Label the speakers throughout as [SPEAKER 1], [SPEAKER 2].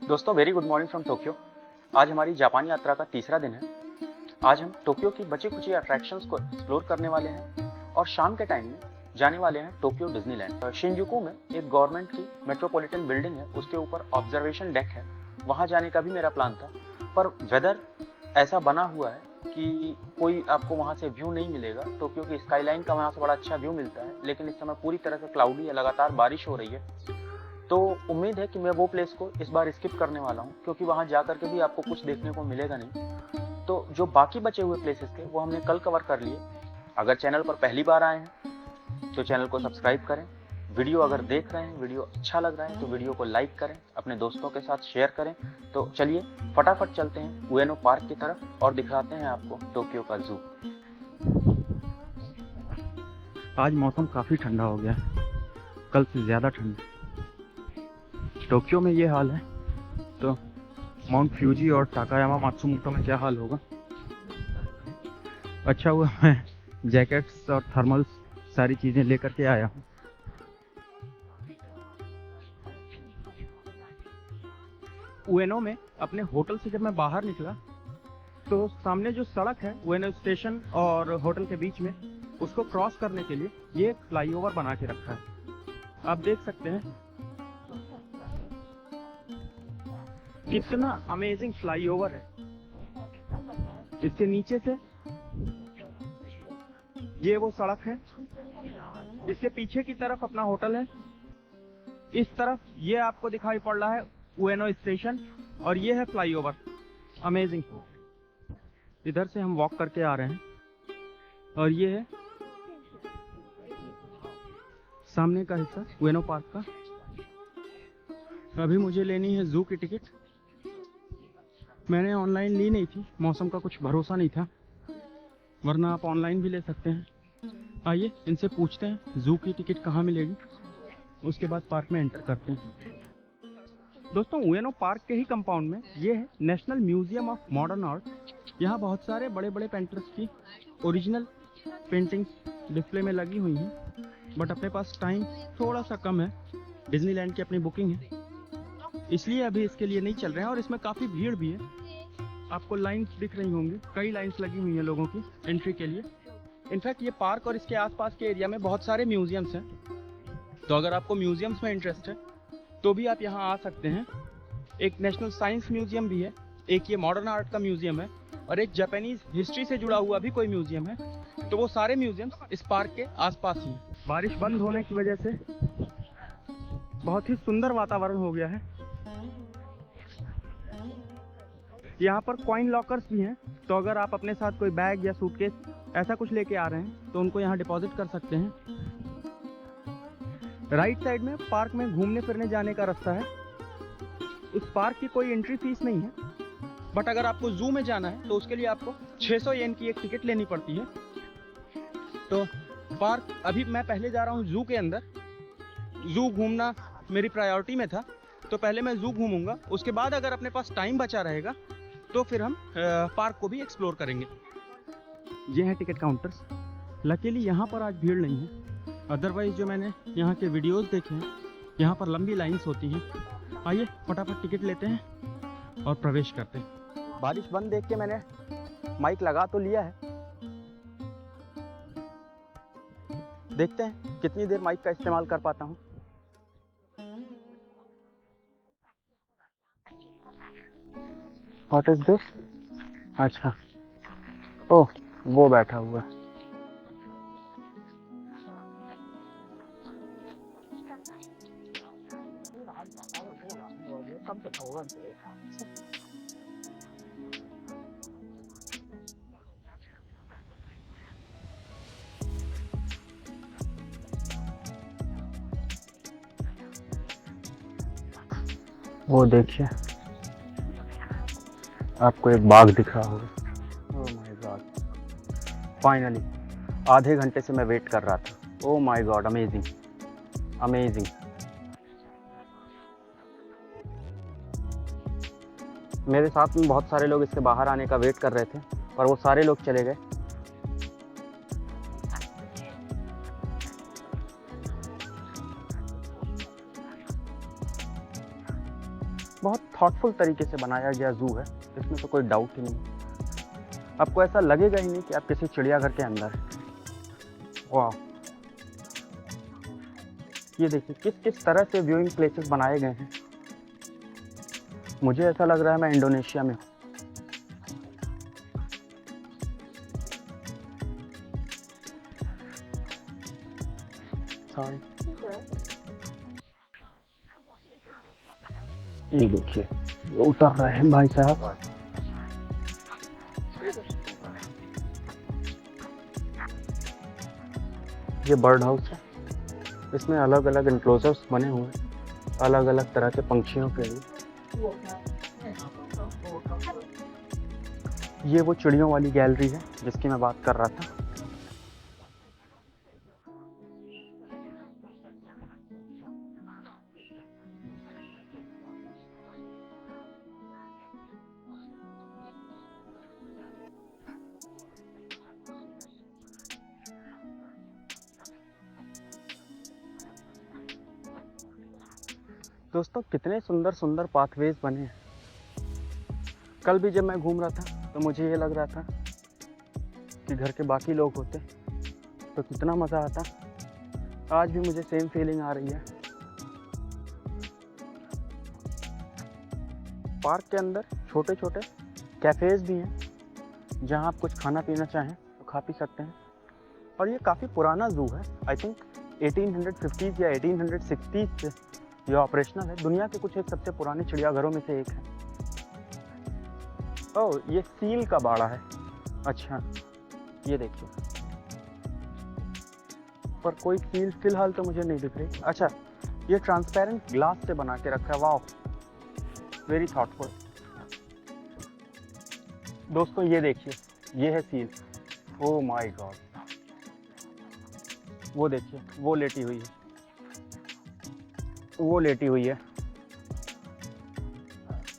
[SPEAKER 1] दोस्तों very good morning from Tokyo. आज हमारी जापान यात्रा का तीसरा दिन है। आज हम टोक्यो की बची खुची अट्रैक्शंस को एक्सप्लोर करने वाले हैं और शाम के टाइम में जाने वाले हैं टोक्यो डिज्नीलैंड। शिंजुकू में एक गवर्नमेंट की मेट्रोपॉलिटन बिल्डिंग है, उसके ऊपर ऑब्जर्वेशन डेक है, वहां जाने का भी मेरा प्लान था, पर वेदर ऐसा बना हुआ है कि कोई आपको वहां से व्यू नहीं मिलेगा। टोक्यो की स्काईलाइन का वहां से बड़ा अच्छा व्यू मिलता है, लेकिन इस समय पूरी तरह से क्लाउडी है, लगातार बारिश हो रही है। तो उम्मीद है कि मैं वो प्लेस को इस बार स्किप करने वाला हूँ, क्योंकि वहां जाकर के भी आपको कुछ देखने को मिलेगा नहीं। तो जो बाकी बचे हुए प्लेसेस थे वो हमने कल कवर कर लिए। अगर चैनल पर पहली बार आए हैं तो चैनल को सब्सक्राइब करें। वीडियो अगर देख रहे हैं, वीडियो अच्छा लग रहा है तो वीडियो को लाइक करें, अपने दोस्तों के साथ शेयर करें। तो चलिए फटाफट चलते हैं उएनो पार्क की तरफ और दिखाते हैं आपको टोक्यो का जू। आज मौसम काफ़ी ठंडा हो गया है, कल से ज़्यादा ठंड। टोक्यो में ये हाल है तो माउंट फ्यूजी और टाकायामा मात्सुमोटो में क्या हाल होगा। अच्छा हुआ मैं जैकेट्स और थर्मल्स सारी चीज़ें लेकर के आया हूँ। उएनो में अपने होटल से जब मैं बाहर निकला तो सामने जो सड़क है उएनो स्टेशन और होटल के बीच में, उसको क्रॉस करने के लिए ये एक फ्लाईओवर बना के रखा है। आप देख सकते हैं कितना अमेजिंग फ्लाईओवर है। इसके नीचे से ये वो सड़क है, इसके पीछे की तरफ अपना होटल है, इस तरफ ये आपको दिखाई पड़ रहा है उएनो स्टेशन और ये है फ्लाईओवर। अमेजिंग। इधर से हम वॉक करके आ रहे हैं और ये है सामने का हिस्सा उएनो पार्क का। अभी मुझे लेनी है जू की टिकट। मैंने ऑनलाइन ली नहीं थी, मौसम का कुछ भरोसा नहीं था, वरना आप ऑनलाइन भी ले सकते हैं। आइए इनसे पूछते हैं जू की टिकट कहाँ मिलेगी, उसके बाद पार्क में एंटर करते हैं। दोस्तों उएनो पार्क के ही कंपाउंड में ये है national museum of modern art. यहाँ बहुत सारे बड़े बड़े पेंटर्स की ओरिजिनल पेंटिंग्स डिस्प्ले में लगी हुई हैं, बट अपने पास टाइम थोड़ा सा कम है, डिज्नीलैंड की अपनी बुकिंग है, इसलिए अभी इसके लिए नहीं चल रहे हैं। और इसमें काफ़ी भीड़ भी है, आपको लाइंस दिख रही होंगी, कई लाइंस लगी हुई हैं लोगों की एंट्री के लिए। इनफैक्ट ये पार्क और इसके आसपास के एरिया में बहुत सारे म्यूजियम्स हैं, तो अगर आपको म्यूजियम्स में इंटरेस्ट है तो भी आप यहाँ आ सकते हैं। एक नेशनल साइंस म्यूजियम भी है, एक ये मॉडर्न आर्ट का म्यूजियम है और एक जापानीज हिस्ट्री से जुड़ा हुआ भी कोई म्यूजियम है। तो वो सारे म्यूजियम्स इस पार्क के आसपास ही हैं। बारिश बंद होने की वजह से बहुत ही सुंदर वातावरण हो गया है। यहाँ पर कॉइन लॉकर्स भी हैं, तो अगर आप अपने साथ कोई बैग या सूटकेस ऐसा कुछ लेके आ रहे हैं तो उनको यहाँ डिपॉजिट कर सकते हैं। राइट साइड में पार्क में घूमने फिरने जाने का रास्ता है। इस पार्क की कोई एंट्री फीस नहीं है, बट अगर आपको जू में जाना है तो उसके लिए आपको 600 येन की एक टिकट लेनी पड़ती है। तो पार्क अभी मैं पहले जा रहा हूँ जू के अंदर। जू घूमना मेरी प्रायोरिटी में था, तो पहले मैं जू घूमूंगा, उसके बाद अगर अपने पास टाइम बचा रहेगा तो फिर हम पार्क को भी एक्सप्लोर करेंगे। ये हैं टिकट काउंटर्स। लकीली यहाँ पर आज भीड़ नहीं है, अदरवाइज जो मैंने यहाँ के वीडियोस देखे हैं यहाँ पर लंबी लाइंस होती हैं। आइए फटाफट टिकट लेते हैं और प्रवेश करते हैं। बारिश बंद देख के मैंने माइक लगा तो लिया है, देखते हैं कितनी देर माइक का इस्तेमाल कर पाता हूँ। What is this? अच्छा, ओह वो बैठा हुआ है। वो देखिए आपको एक बाघ दिख रहा होगा। ओह माय गॉड, फाइनली आधे घंटे से मैं वेट कर रहा था। Oh my God, amazing amazing. मेरे साथ में बहुत सारे लोग इसके बाहर आने का वेट कर रहे थे, पर वो सारे लोग चले गए। बहुत थॉटफुल तरीके से बनाया गया जू है, इसमें तो कोई डाउट ही नहीं। आपको ऐसा लगेगा ही नहीं कि आप किसी चिड़ियाघर के अंदर हैं। वाह, ये देखिए किस किस तरह से व्यूइंग प्लेसेस बनाए गए हैं। मुझे ऐसा लग रहा है मैं इंडोनेशिया में हूँ। ये देखिए उतर रहे हैं भाई साहब। ये बर्ड हाउस है, इसमें अलग अलग एनक्लोजर्स बने हुए हैं अलग अलग तरह के पंछियों के लिए। ये वो चिड़ियों वाली गैलरी है जिसकी मैं बात कर रहा था। दोस्तों कितने सुंदर सुंदर पाथवेज बने हैं। कल भी जब मैं घूम रहा था तो मुझे ये लग रहा था कि घर के बाकी लोग होते तो कितना मज़ा आता। आज भी मुझे सेम फीलिंग आ रही है। पार्क के अंदर छोटे छोटे कैफ़ेज़ भी हैं जहां आप कुछ खाना पीना चाहें तो खा पी सकते हैं। और ये काफ़ी पुराना ज़ू है, आई थिंक 1850s या 1860s से ये ऑपरेशनल है। दुनिया के कुछ एक सबसे पुराने चिड़ियाघरों में से एक है। ओह, ये सील का बाड़ा है। अच्छा, ये देखिए, पर कोई सील फिलहाल तो मुझे नहीं दिख रही। अच्छा, ये ट्रांसपेरेंट ग्लास से बना के रखा है। वाह, वेरी थॉटफुल। दोस्तों ये देखिए, ये है सील। ओह माय गॉड, वो देखिए, वो लेटी हुई है, वो लेटी हुई है।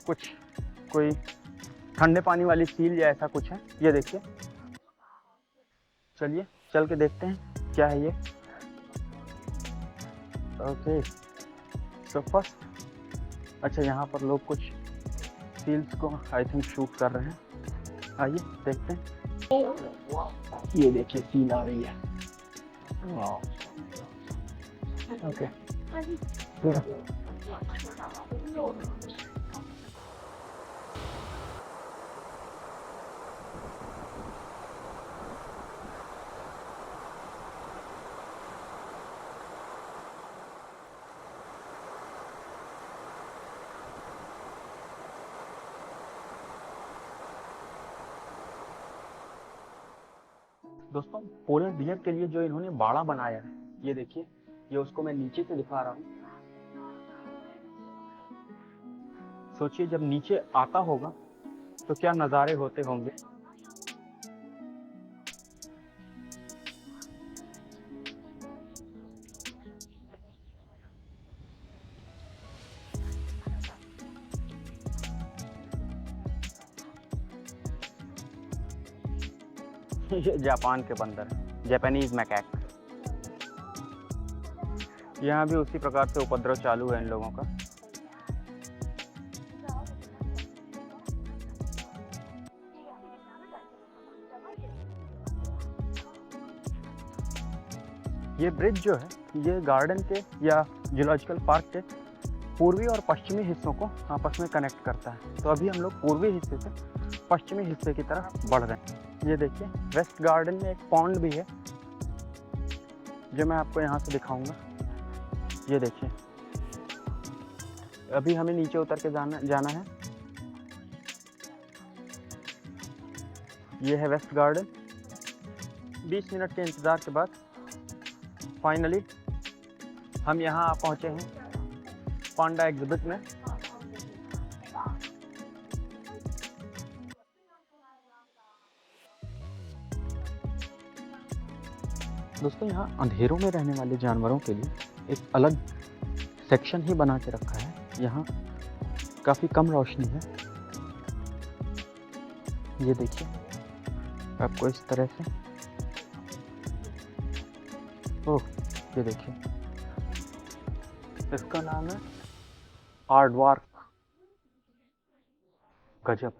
[SPEAKER 1] कुछ कोई ठंडे पानी वाली सील या ऐसा कुछ है। ये देखिए, चलिए चल के देखते हैं क्या है ये। ओके, सो फर्स्ट, अच्छा यहाँ पर लोग कुछ सील्स को आई थिंक शूट कर रहे हैं। आइए देखते हैं। ये देखिए सील आ रही है। ओके, दोस्तों पोलर बियर के लिए जो इन्होंने बाड़ा बनाया है, ये देखिए, ये उसको मैं नीचे से दिखा रहा हूँ। सोचिए जब नीचे आता होगा तो क्या नज़ारे होते होंगे। ये जापान के बंदर, जापानीज मैकैक। यहाँ भी उसी प्रकार से उपद्रव चालू है इन लोगों का। ये ब्रिज जो है, ये गार्डन के या जूलॉजिकल पार्क के पूर्वी और पश्चिमी हिस्सों को आपस में कनेक्ट करता है। तो अभी हम लोग पूर्वी हिस्से से पश्चिमी हिस्से की तरफ बढ़ रहे हैं। ये देखिए, वेस्ट गार्डन में एक पॉन्ड भी है जो मैं आपको यहाँ से दिखाऊंगा। ये देखिए, अभी हमें नीचे उतर के जाना है। ये है वेस्ट गार्डन। 20 मिनट के इंतज़ार के बाद फाइनली हम यहाँ पहुँचे हैं पांडा एग्जिबिट में। दोस्तों यहाँ अंधेरों में रहने वाले जानवरों के लिए एक अलग सेक्शन ही बना के रखा है। यहाँ काफ़ी कम रोशनी है। ये देखिए, आपको इस तरह से। ओह, ये देखिए, इसका नाम है आर्टवार्क। गजब।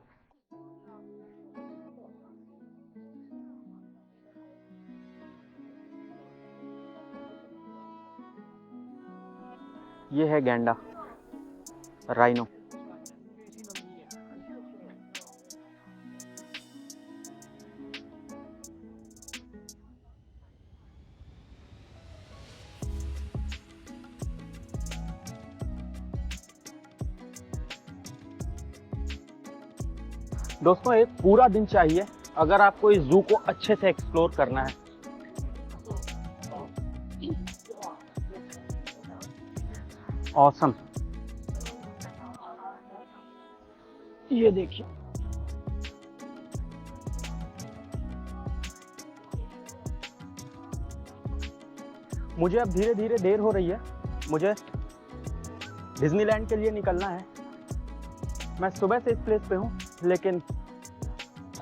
[SPEAKER 1] ये है गैंडा, राइनो। दोस्तों, एक पूरा दिन चाहिए अगर आपको इस जू को अच्छे से एक्सप्लोर करना है। ऑसम। ये देखिए, मुझे अब धीरे धीरे देर हो रही है, मुझे डिज्नीलैंड के लिए निकलना है। मैं सुबह से इस प्लेस पे हूँ, लेकिन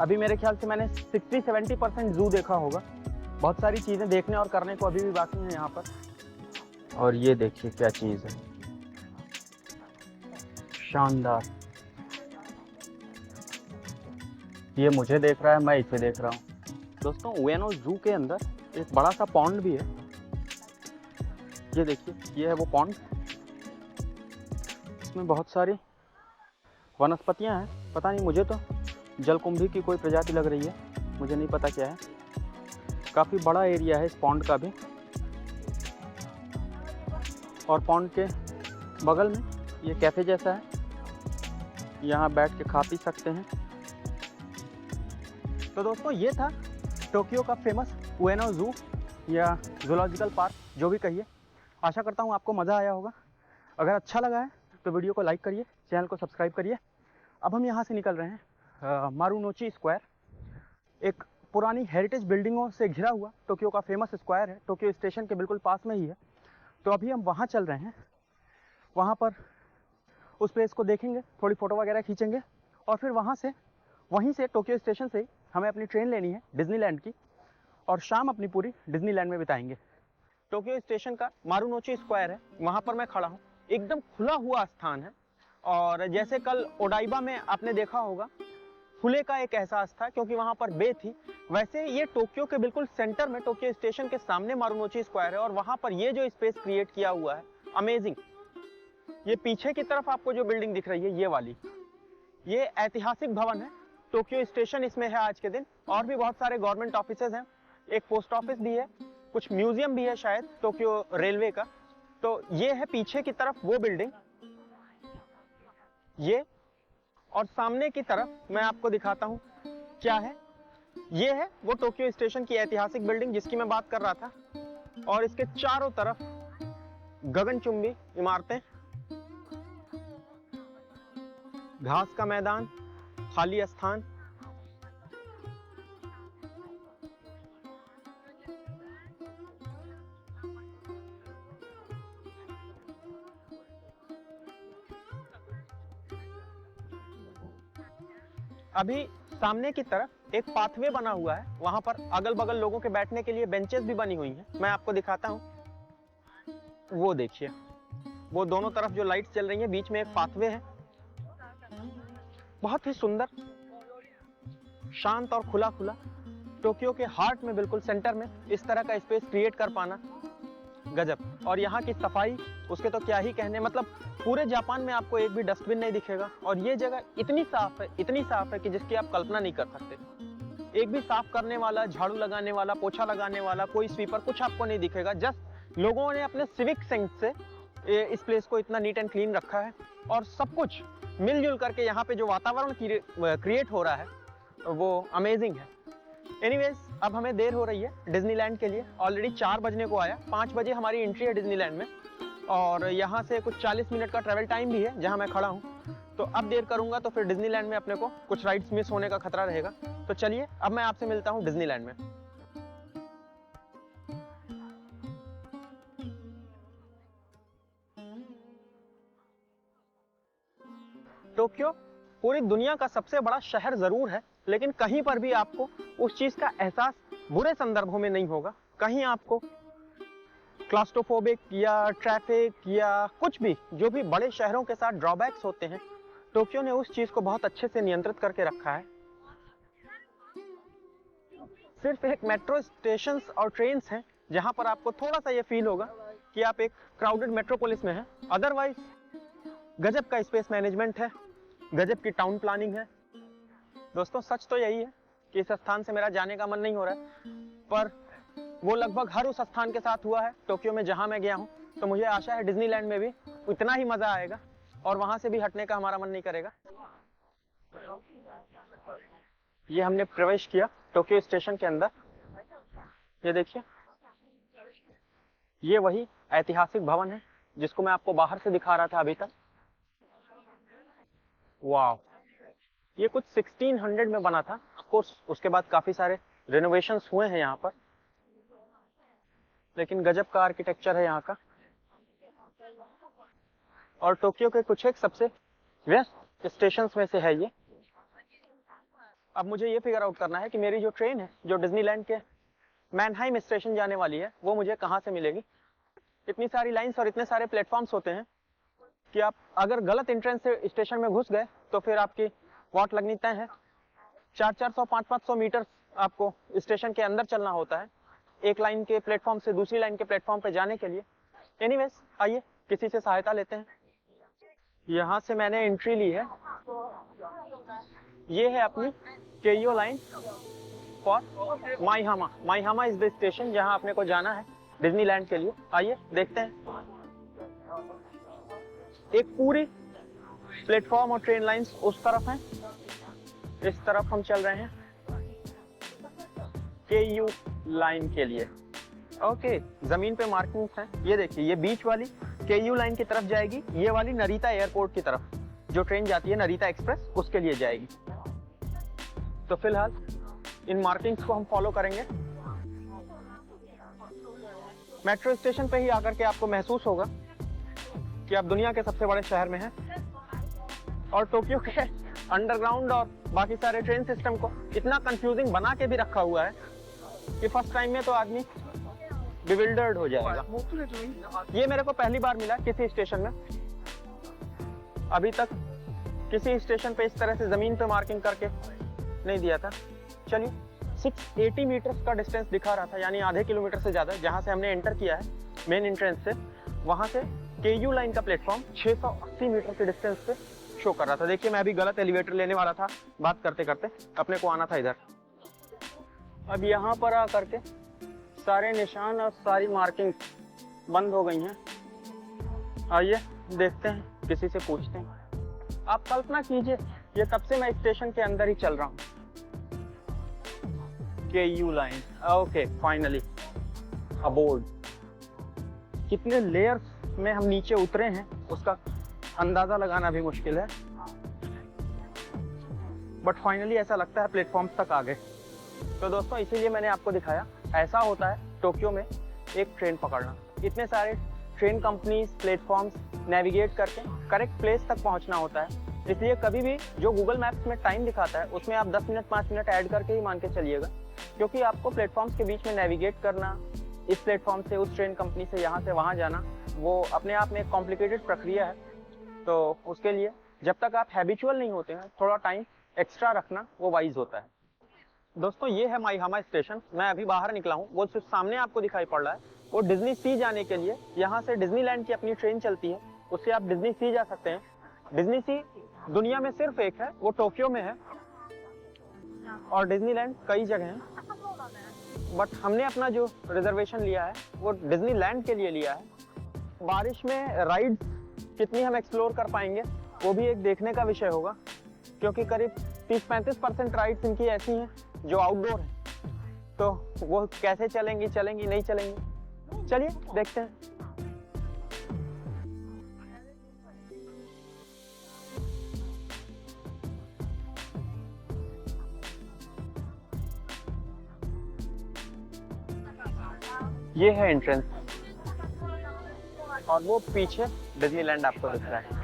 [SPEAKER 1] अभी मेरे ख्याल से मैंने 60-70% जू देखा होगा। बहुत सारी चीज़ें देखने और करने को अभी भी बाकी हैं यहाँ पर। और ये देखिए क्या चीज़ है, शानदार। ये मुझे देख रहा है, मैं इसे देख रहा हूँ। दोस्तों, उएनो जू के अंदर एक बड़ा सा पॉन्ड भी है। ये देखिए, ये है वो पॉन्ड। इसमें बहुत सारी वनस्पतियाँ हैं। पता नहीं, मुझे तो जलकुंभी की कोई प्रजाति लग रही है, मुझे नहीं पता क्या है। काफ़ी बड़ा एरिया है इस पॉन्ड का भी। और पॉन्ड के बगल में ये कैफ़े जैसा है, यहाँ बैठ के खा पी सकते हैं। तो दोस्तों, ये था टोक्यो का फेमस उएनो जू या जूलॉजिकल पार्क, जो भी कहिए। आशा करता हूँ आपको मज़ा आया होगा। अगर अच्छा लगा है तो वीडियो को लाइक करिए, चैनल को सब्सक्राइब करिए। अब हम यहाँ से निकल रहे हैं मारुनोची स्क्वायर, एक पुरानी हेरिटेज बिल्डिंगों से घिरा हुआ टोक्यो का फेमस स्क्वायर है। टोक्यो स्टेशन के बिल्कुल पास में ही है। तो अभी हम वहाँ चल रहे हैं, वहाँ पर उस प्लेस को देखेंगे, थोड़ी फ़ोटो वगैरह खींचेंगे और फिर वहीं से टोक्यो स्टेशन से हमें अपनी ट्रेन लेनी है डिज्नीलैंड की, और शाम अपनी पूरी डिज्नीलैंड में बिताएंगे। टोक्यो स्टेशन का मारुनोची स्क्वायर है, वहाँ पर मैं खड़ा हूँ। एकदम खुला हुआ स्थान है, और जैसे कल ओडाइबा में आपने देखा होगा खुले का एक एहसास था क्योंकि वहाँ पर बे थी, वैसे ये टोक्यो के बिल्कुल सेंटर में, टोक्यो स्टेशन के सामने मारुनोची स्क्वायर है। और वहाँ पर ये जो स्पेस क्रिएट किया हुआ है, अमेजिंग। ये पीछे की तरफ आपको जो बिल्डिंग दिख रही है, ये वाली, ये ऐतिहासिक भवन है। टोक्यो स्टेशन इसमें है आज के दिन, और भी बहुत सारे गवर्नमेंट ऑफिसेज हैं, एक पोस्ट ऑफिस भी है, कुछ म्यूजियम भी है शायद टोक्यो रेलवे का। तो ये है पीछे की तरफ वो बिल्डिंग, ये। और सामने की तरफ मैं आपको दिखाता हूँ क्या है। ये है वो टोक्यो स्टेशन की ऐतिहासिक बिल्डिंग जिसकी मैं बात कर रहा था, और इसके चारों तरफ गगनचुंबी इमारतें, घास का मैदान, खाली स्थान। अभी सामने की तरफ एक पाथवे बना हुआ है, वहां पर अगल बगल लोगों के बैठने के लिए बेंचेस भी बनी हुई हैं। मैं आपको दिखाता हूँ, वो देखिए, वो दोनों तरफ जो लाइट्स चल रही हैं, बीच में एक पाथवे है। बहुत ही सुंदर, शांत और खुला खुला। टोक्यो के हार्ट में, बिल्कुल सेंटर में इस तरह का स्पेस क्रिएट कर पाना, गजब। और यहाँ की सफाई, उसके तो क्या ही कहने। मतलब पूरे जापान में आपको एक भी डस्टबिन नहीं दिखेगा, और ये जगह इतनी साफ है, इतनी साफ है कि जिसकी आप कल्पना नहीं कर सकते। एक भी साफ करने वाला, झाड़ू लगाने वाला, पोछा लगाने वाला, कोई स्वीपर, कुछ आपको नहीं दिखेगा। जस्ट लोगों ने अपने सिविक सेंस से इस प्लेस को इतना नीट एंड क्लीन रखा है, और सब कुछ मिलजुल करके यहाँ पे जो वातावरण क्रिएट हो रहा है वो अमेजिंग है। एनीवेज, अब हमें देर हो रही है डिज्नीलैंड के लिए। ऑलरेडी 4 बजने को आया, 5 बजे हमारी एंट्री है डिज्नीलैंड में, और यहाँ से कुछ 40 मिनट का ट्रैवल टाइम भी है जहाँ मैं खड़ा हूँ। तो अब देर करूँगा तो फिर डिज्नीलैंड में अपने को कुछ राइड्स मिस होने का खतरा रहेगा। तो चलिए, अब मैं आपसे मिलता हूँ डिज्नीलैंड में। टोक्यो पूरी दुनिया का सबसे बड़ा शहर जरूर है,
[SPEAKER 2] लेकिन कहीं पर भी आपको उस चीज का एहसास बुरे संदर्भों में नहीं होगा। कहीं आपको क्लास्ट्रोफोबिक या ट्रैफिक या कुछ भी जो भी बड़े शहरों के साथ ड्रॉबैक्स होते हैं, टोक्यो ने उस चीज को बहुत अच्छे से नियंत्रित करके रखा है। सिर्फ एक मेट्रो स्टेशन और ट्रेन हैं जहां पर आपको थोड़ा सा ये फील होगा कि आप एक क्राउडेड मेट्रोपोलिस में हैं। अदरवाइज गजब का स्पेस मैनेजमेंट है, गजब की टाउन प्लानिंग है। दोस्तों सच तो यही है कि इस स्थान से मेरा जाने का मन नहीं हो रहा है, पर वो लगभग हर उस स्थान के साथ हुआ है टोक्यो में जहां मैं गया हूं। तो मुझे आशा है डिज्नीलैंड में भी उतना ही मजा आएगा और वहां से भी हटने का हमारा मन नहीं करेगा। ये हमने प्रवेश किया टोक्यो स्टेशन के अंदर। ये देखिए, ये वही ऐतिहासिक भवन है जिसको मैं आपको बाहर से दिखा रहा था अभी तक। वाह, ये कुछ 1600 में बना था। ऑफ कोर्स उसके बाद काफी सारे रिनोवेशंस हुए हैं यहाँ पर, लेकिन गजब का आर्किटेक्चर है यहाँ का। और टोक्यो के कुछ एक सबसे व्यस्त स्टेशंस में से है ये। अब मुझे ये फिगर आउट करना है कि मेरी जो ट्रेन है जो डिज्नीलैंड के मैनहाइम स्टेशन जाने वाली है वो मुझे कहाँ से मिलेगी। इतनी सारी लाइंस और इतने सारे प्लेटफॉर्म्स होते हैं कि आप अगर गलत एंट्रेंस से स्टेशन में घुस गए तो फिर आपकी वाट लगनी तय है। 400-400, 500-500 मीटर आपको स्टेशन के अंदर चलना होता है एक लाइन के प्लेटफॉर्म से दूसरी लाइन के प्लेटफॉर्म पे जाने के लिए। एनीवेज, आइए किसी से सहायता लेते हैं। यहाँ से मैंने एंट्री ली है। ये है अपनी Keio line for Maihama. Maihama is the station जहाँ अपने को जाना है डिज्नीलैंड के लिए। आइए देखते हैं। एक पूरी प्लेटफॉर्म और ट्रेन लाइंस उस तरफ हैं, इस तरफ हम चल रहे हैं केयू लाइन के लिए। ओके, जमीन पे मार्किंग्स हैं। ये देखिए, ये बीच वाली केयू लाइन की तरफ जाएगी, ये वाली नरीता एयरपोर्ट की तरफ जो ट्रेन जाती है नरीता एक्सप्रेस उसके लिए जाएगी। तो फिलहाल इन मार्किंग्स को हम फॉलो करेंगे। मेट्रो स्टेशन पे ही आकर के आपको महसूस होगा कि आप दुनिया के सबसे बड़े शहर में हैं और टोक्यो के अंडरग्राउंड और बाकी सारे ट्रेन सिस्टम को इतना कंफ्यूजिंग बना के भी रखा हुआ है कि फर्स्ट टाइम में तो आदमी बिविल्डर्ड हो जाएगा। ये मेरे को पहली बार मिला किसी स्टेशन में। अभी तक किसी स्टेशन पे इस तरह से जमीन पे मार्किंग करके नहीं दिया था। चलिए, 680 मीटर्स का डिस्टेंस दिखा रहा था, यानी आधे किलोमीटर से ज्यादा। जहां से हमने एंटर किया है मेन एंट्रेंस से, वहां से केयू लाइन का प्लेटफॉर्म 680 मीटर के डिस्टेंस पे शो कर रहा था। देखिए, मैं अभी गलत एलिवेटर लेने वाला था बात करते करते, अपने को आना था इधर। अब यहाँ पर आकर के सारे निशान और सारी मार्किंग बंद हो गई हैं। आइए देखते हैं, किसी से पूछते हैं। आप कल्पना कीजिए, ये तब से मैं स्टेशन के अंदर ही चल रहा हूँ। केयू लाइन, ओके, फाइनली अबोर्ड। कितने लेयर्स में हम नीचे उतरे हैं उसका अंदाजा लगाना भी मुश्किल है, बट फाइनली ऐसा लगता है प्लेटफॉर्म्स तक आ गए। तो दोस्तों, इसीलिए मैंने आपको दिखाया ऐसा होता है टोक्यो में एक ट्रेन पकड़ना। इतने सारे ट्रेन कंपनीज, प्लेटफॉर्म्स नेविगेट करके करेक्ट प्लेस तक पहुंचना होता है। इसलिए कभी भी जो गूगल मैप्स में टाइम दिखाता है उसमें आप 10 मिनट 5 मिनट ऐड करके ही मान के चलिएगा, क्योंकि आपको प्लेटफॉर्म्स के बीच में नेविगेट करना, इस प्लेटफॉर्म से उस ट्रेन कंपनी से यहाँ से वहाँ जाना, वो अपने आप में एक कॉम्प्लिकेटेड प्रक्रिया है। तो उसके लिए जब तक आप हैबिचुअल नहीं होते हैं, थोड़ा टाइम एक्स्ट्रा रखना वो वाइज होता है। दोस्तों, ये है माइहामा स्टेशन। मैं अभी बाहर निकला हूँ, वो सिर्फ सामने आपको दिखाई पड़ रहा है। वो डिज्नी सी जाने के लिए यहाँ से डिज्नीलैंड की अपनी ट्रेन चलती है, उससे आप डिज्नी सी जा सकते हैं। डिज्नी सी दुनिया में सिर्फ एक है, वो टोक्यो में है, और डिज्नीलैंड कई जगह हैं, बट हमने अपना जो रिजर्वेशन लिया है वो डिज्नीलैंड के लिए लिया है। बारिश में राइड्स कितनी हम एक्सप्लोर कर पाएंगे वो भी एक देखने का विषय होगा, क्योंकि करीब 30-35% राइड्स इनकी ऐसी हैं जो आउटडोर हैं। तो वो कैसे चलेंगी, नहीं चलेंगी, चलिए देखते हैं। ये है एंट्रेंस और वो पीछे डिज्नीलैंड आपको दिख रहा है।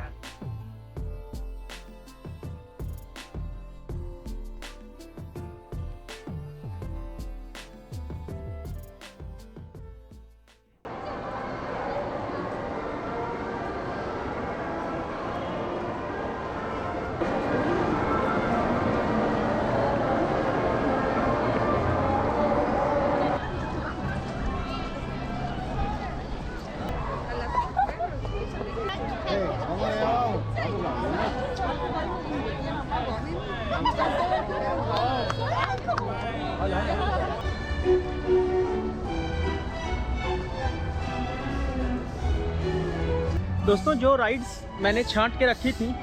[SPEAKER 2] दोस्तों जो राइड्स मैंने छांट के रखी थी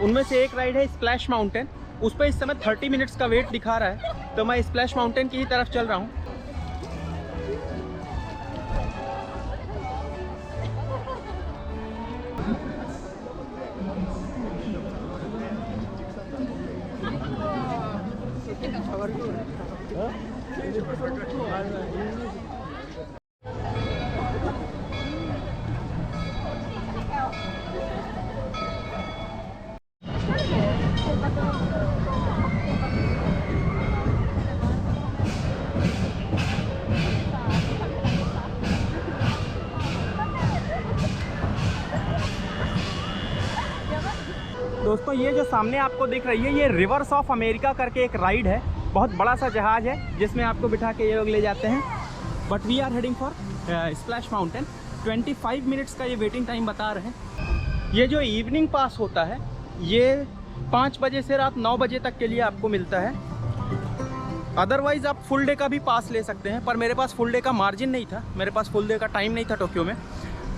[SPEAKER 2] उनमें से एक राइड है स्प्लैश माउंटेन। उस पर इस समय 30 मिनट्स का वेट दिखा रहा है, तो मैं स्प्लैश माउंटेन की ही तरफ चल रहा हूँ। दोस्तों ये जो सामने आपको दिख रही है ये रिवर्स ऑफ अमेरिका करके एक राइड है। बहुत बड़ा सा जहाज है जिसमें आपको बिठा के ये लोग ले जाते हैं। But we are heading for Splash Mountain. 25 minutes का ये वेटिंग टाइम बता रहे हैं। ये जो इवनिंग पास होता है ये 5 बजे से रात 9 बजे तक के लिए आपको मिलता है। अदरवाइज आप फुल डे का भी पास ले सकते हैं, पर मेरे पास फुल डे का मार्जिन नहीं था, मेरे पास फुल डे का टाइम नहीं था टोक्यो में,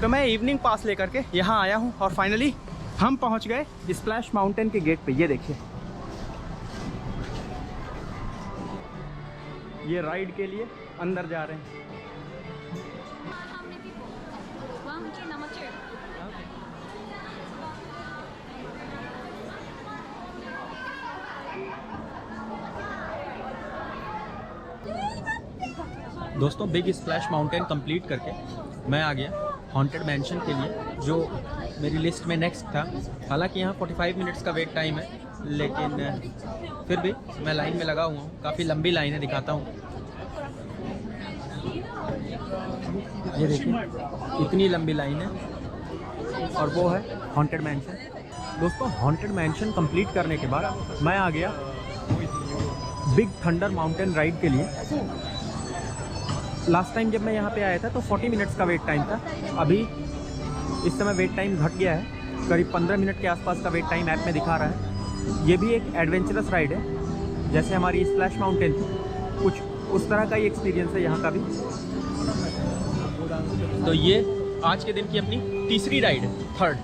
[SPEAKER 2] तो मैं इवनिंग पास लेकर के यहाँ आया हूँ। और फाइनली हम पहुँच गए स्प्लैश माउंटेन के गेट पे। ये देखिए, ये राइड के लिए अंदर जा रहे हैं। दोस्तों बिग स्प्लैश माउंटेन कंप्लीट करके मैं आ गया हॉन्टेड मैंशन के लिए, जो मेरी लिस्ट में नेक्स्ट था। हालांकि यहाँ 45 मिनट्स का वेट टाइम है, लेकिन फिर भी मैं लाइन में लगा हुआ हूँ। काफ़ी लंबी लाइन है, दिखाता हूँ। ये देखिए इतनी लंबी लाइन है, और वो है हॉन्टेड मैंशन। दोस्तों हॉन्टेड मैंशन कंप्लीट करने के बाद मैं आ गया बिग थंडर माउंटेन राइड के लिए। लास्ट टाइम जब मैं यहाँ पे आया था तो 40 मिनट्स का वेट टाइम था। अभी इस समय वेट टाइम घट गया है, करीब 15 मिनट के आसपास का वेट टाइम ऐप में दिखा रहा है। ये भी एक एडवेंचरस राइड है, जैसे हमारी स्प्लैश माउंटेन थी, कुछ उस तरह का ही एक्सपीरियंस है यहाँ का भी। तो ये आज के दिन की अपनी तीसरी राइड है, थर्ड।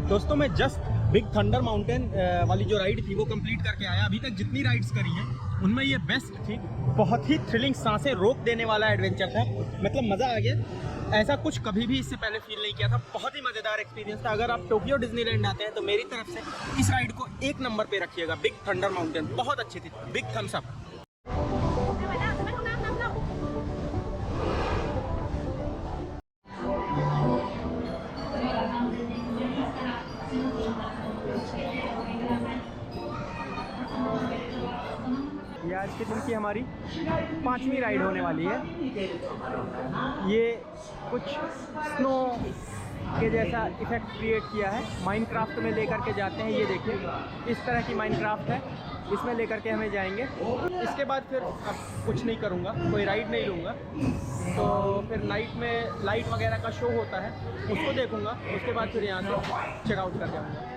[SPEAKER 2] दोस्तों मैं जस्ट बिग थंडर माउंटेन वाली जो राइड थी वो कंप्लीट करके आया। अभी तक जितनी राइड्स करी हैं उनमें ये बेस्ट थी। बहुत ही थ्रिलिंग, सांसें रोक देने वाला एडवेंचर था। मतलब मज़ा आ गया, ऐसा कुछ कभी भी इससे पहले फील नहीं किया था। बहुत ही मज़ेदार एक्सपीरियंस था। अगर आप टोक्यो डिज्नीलैंड आते हैं तो मेरी तरफ से इस राइड को 1 नंबर पे रखिएगा। बिग थंडर माउंटेन बहुत अच्छी थी, बिग थम्स अप। ये आज के दिन की हमारी 5वीं राइड होने वाली है। ये कुछ स्नो के जैसा इफेक्ट क्रिएट किया है, माइनक्राफ्ट में लेकर के जाते हैं। ये देखिए इस तरह की माइनक्राफ्ट है, इसमें लेकर के हमें जाएंगे। इसके बाद फिर अब कुछ नहीं करूँगा, कोई राइड नहीं लूँगा। तो फिर नाइट में लाइट वगैरह का शो होता है, उसको देखूँगा। उसके बाद फिर यहाँ से चेकआउट कर जाऊँगा।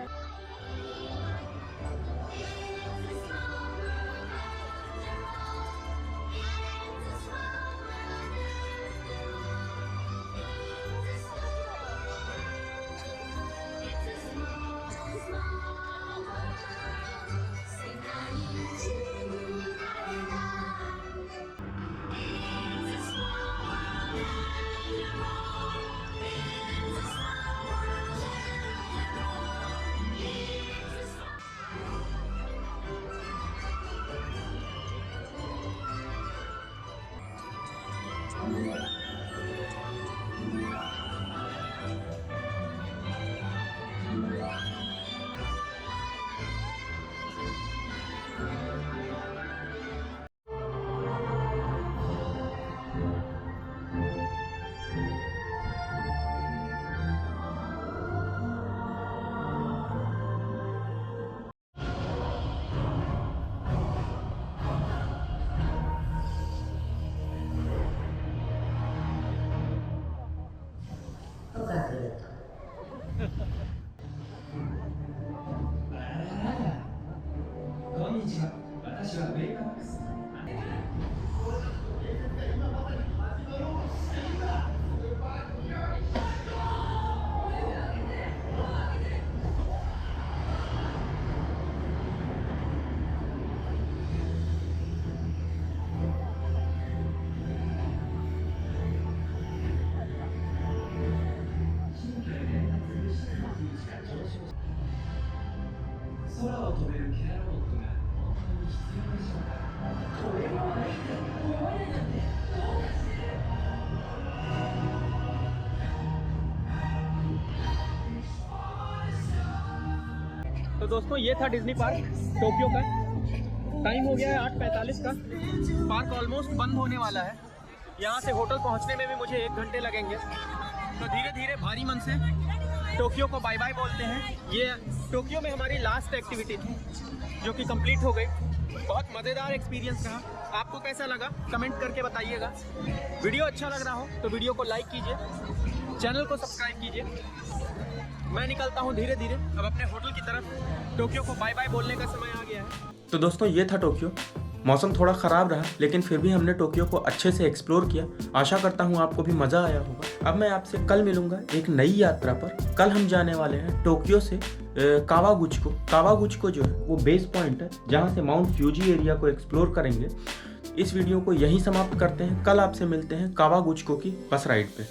[SPEAKER 2] दोस्तों ये था डिज्नी पार्क टोक्यो का। टाइम हो गया है 8:45 का। पार्क ऑलमोस्ट बंद होने वाला है। यहाँ से होटल पहुँचने में भी मुझे 1 घंटे लगेंगे। तो धीरे धीरे भारी मन से टोक्यो को बाय बाय बोलते हैं। ये टोक्यो में हमारी लास्ट एक्टिविटी थी जो कि कंप्लीट हो गई। बहुत मज़ेदार एक्सपीरियंस रहा। आपको कैसा लगा कमेंट करके बताइएगा। वीडियो अच्छा लग रहा हो तो वीडियो को लाइक कीजिए, चैनल को सब्सक्राइब कीजिए। मैं निकलता हूँ धीरे धीरे अब अपने होटल की तरफ। टोक्यो को बाय बाय बोलने का समय आ गया है। तो दोस्तों ये था टोक्यो। मौसम थोड़ा ख़राब रहा लेकिन फिर भी हमने टोक्यो को अच्छे से एक्सप्लोर किया। आशा करता हूँ आपको भी मज़ा आया होगा। अब मैं आपसे कल मिलूँगा एक नई यात्रा पर। कल हम जाने वाले हैं टोक्यो से कावागुचिको। कावागुचिको जो है वो बेस पॉइंट है जहाँ से माउंट फ्यूजी एरिया को एक्सप्लोर करेंगे। इस वीडियो को यहीं समाप्त करते हैं। कल आपसे मिलते हैं कावागुचिको की बस राइड पे।